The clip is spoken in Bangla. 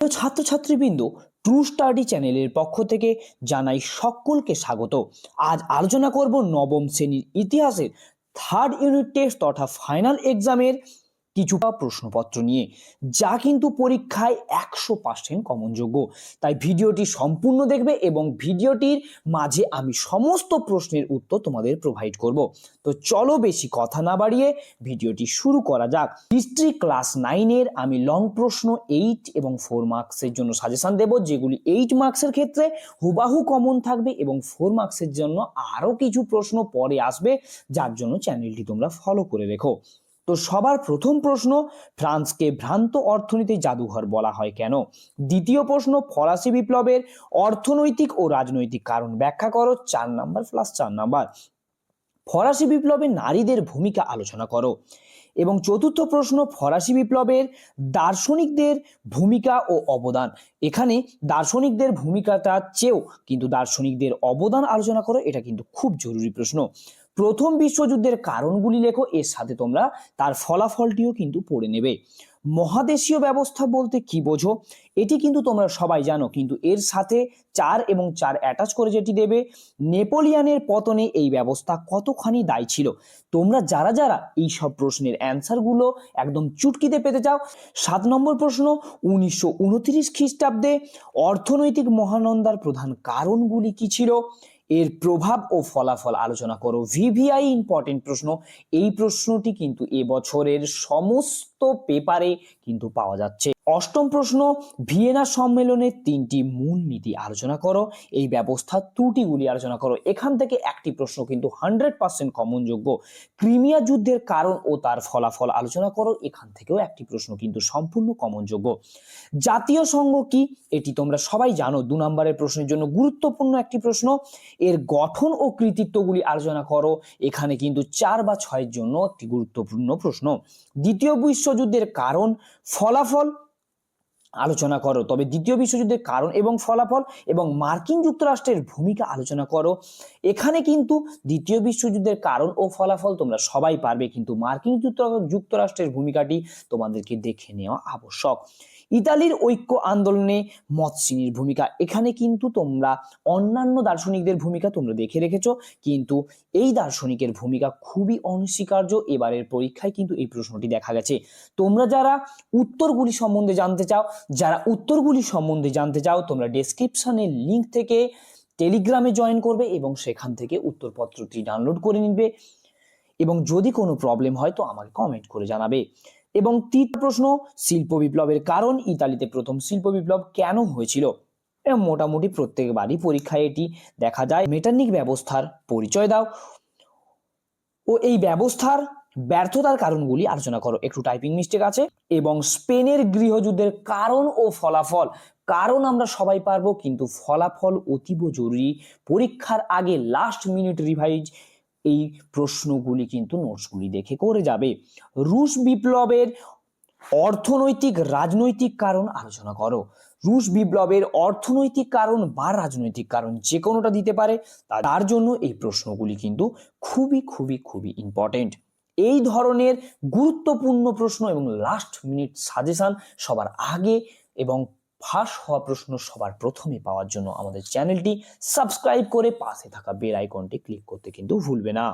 তো ছাত্রছাত্রীবৃন্দ, ট্রু স্টাডি চ্যানেলের পক্ষ থেকে জানাই সকলকে স্বাগত। আজ আলোচনা করব নবম শ্রেণীর ইতিহাসের থার্ড ইউনিট টেস্ট তথা ফাইনাল এক্সামের কিছু প্রশ্নপত্র নিয়ে, যা কিন্তু পরীক্ষায় 100% কমনযোগ্য। তাই ভিডিওটি সম্পূর্ণ দেখবে এবং ভিডিওটির মাঝে আমি সমস্ত প্রশ্নের উত্তর তোমাদের প্রোভাইড করব। তো চলো বেশি কথা না বাড়িয়ে ভিডিওটি শুরু করা যাক। হিস্ট্রি ক্লাস 9-এর আমি লং প্রশ্ন 8 এবং 4 মার্কসের জন্য সাজেশন দেব, যেগুলি 8 মার্কসের ক্ষেত্রে হুবাহু কমন থাকবে এবং 4 মার্কসের জন্য আরও কিছু প্রশ্ন পরে আসবে, যার জন্য চ্যানেলটি তোমরা ফলো করে রেখো। তো সবার প্রথম প্রশ্ন, ফ্রান্সকে ভ্রান্ত অর্থনীতির জাদুঘর বলা হয় কেন? দ্বিতীয় প্রশ্ন, ফরাসি বিপ্লবের অর্থনৈতিক ও রাজনৈতিক কারণ ব্যাখ্যা করো। 4 নাম্বার প্লাস 4 নাম্বার। ফরাসি বিপ্লবে নারীদের ভূমিকা আলোচনা করো। এবং চতুর্থ প্রশ্ন, ফরাসি বিপ্লবের দার্শনিকদের ভূমিকা ও অবদান। এখানে দার্শনিকদের ভূমিকাটা চেয়েও কিন্তু দার্শনিকদের অবদান আলোচনা করো, এটা কিন্তু খুব জরুরি প্রশ্ন। প্রথম বিশ্বযুদ্ধের কারণগুলি লেখো, এর সাথে তোমরা তার ফলাফলটিও কিন্তু পড়ে নেবে। মহাদেশীয় ব্যবস্থা বলতে কি বোঝো? এটি কিন্তু তোমরা সবাই জানো, কিন্তু এর সাথে 4 এবং 4 অ্যাটাচ করে যেটি দেবে, নেপোলিয়নের পতনে এই ব্যবস্থা কতখানি দায়ী ছিল। তোমরা যারা যারা এই সব প্রশ্নের অ্যান্সারগুলো একদম চুটকিতে পেতে চাও, 7 নম্বর প্রশ্ন, 1929 খ্রিস্টাব্দে অর্থনৈতিক মহানন্দার প্রধান কারণগুলি কি ছিল? এর প্রভাব ও ফলাফল আলোচনা করো। ভিভিআই ইম্পর্টেন্ট প্রশ্ন, এই প্রশ্নটি কিন্তু এবছরের সমস্ত পেপারে কিন্তু পাওয়া যাচ্ছে। অষ্টম প্রশ্ন, ভিয়েনা সম্মেলনের 3টি মূল নীতি আলোচনা করো। এই ব্যবস্থার ত্রুটিগুলি আলোচনা করো। এখান থেকে একটি প্রশ্ন কিন্তু 100% কমনযোগ্য। ক্রিমিয়া যুদ্ধের কারণ ও তার ফলাফল আলোচনা করো। এখান থেকেও একটি প্রশ্ন কিন্তু সম্পূর্ণ কমনযোগ্য। জাতীয় সংঘ কি? এটি তোমরা সবাই জানো, 2 নম্বরের প্রশ্নের জন্য গুরুত্বপূর্ণ একটি প্রশ্ন। এর গঠন ও কৃতিত্বগুলি আলোচনা করো। এখানে কিন্তু 4 বা 6 এর জন্য একটি গুরুত্বপূর্ণ প্রশ্ন। দ্বিতীয় বিশ্বযুদ্ধের কারণ, ফলাফল আলোচনা করো। তবে দ্বিতীয় বিশ্বযুদ্ধের কারণ এবং ফলাফল এবং মার্কিন যুক্তরাষ্ট্রের ভূমিকা আলোচনা করো। এখানে কিন্তু দ্বিতীয় বিশ্বযুদ্ধের কারণ ও ফলাফল তোমরা সবাই পারবে, কিন্তু মার্কিন যুক্তরাষ্ট্রের ভূমিকাটি তোমাদেরকে দেখে নেওয়া আবশ্যক। ইতালির ঐক্য আন্দোলনে মৎসিনির ভূমিকা, এখানে কিন্তু তোমরা অন্যান্য দার্শনিকদের ভূমিকা তোমরা দেখে রেখেছো, কিন্তু এই দার্শনিকের ভূমিকা খুবই অনস্বীকার্য। এবারের পরীক্ষায় কিন্তু এই প্রশ্নটি দেখা গেছে। তোমরা যারা উত্তরগুলি সম্বন্ধে জানতে চাও তোমরা ডেসক্রিপশনের লিংক থেকে টেলিগ্রামে জয়েন করবে এবং সেখান থেকে উত্তরপত্রটি ডাউনলোড করে নিবে, এবং যদি কোনো প্রবলেম হয় তো আমাকে কমেন্ট করে জানাবে। এবং তৃতীয় প্রশ্ন, শিল্প বিপ্লবের কারণ, ইতালিতে প্রথম শিল্প বিপ্লব কেন হয়েছিল? মোটামুটি প্রত্যেকবারই পরীক্ষায় এটি দেখা যায়। মেটার্নিক ব্যবস্থার পরিচয় দাও ও এই ব্যবস্থার ব্যর্থতার কারণগুলি আলোচনা করো। একটু টাইপিং মিস্টেক আছে। এবং স্পেনের গৃহযুদ্ধের কারণ ও ফলাফল। কারণ আমরা সবাই পারবো, কিন্তু ফলাফল অতীব জরুরি। পরীক্ষার আগে লাস্ট মিনিট রিভাইজ এই প্রশ্নগুলি কিন্তু নোটসগুলি দেখে করে যাবে। রুশ বিপ্লবের অর্থনৈতিক রাজনৈতিক কারণ আলোচনা করো। রুশ বিপ্লবের অর্থনৈতিক কারণ বা রাজনৈতিক কারণ যে কোনোটা দিতে পারে, তার জন্য এই প্রশ্নগুলি কিন্তু খুবই খুবই খুবই ইম্পর্টেন্ট। এই ধরনের গুরুত্বপূর্ণ প্রশ্ন এবং লাস্ট মিনিট সাজেশন সবার আগে এবং ফার্স্ট হওয়া প্রশ্ন সবার প্রথমে পাওয়ার জন্য আমাদের চ্যানেলটি সাবস্ক্রাইব করে পাশে থাকা বেল আইকনটি ক্লিক করতে কিন্তু ভুলবে না।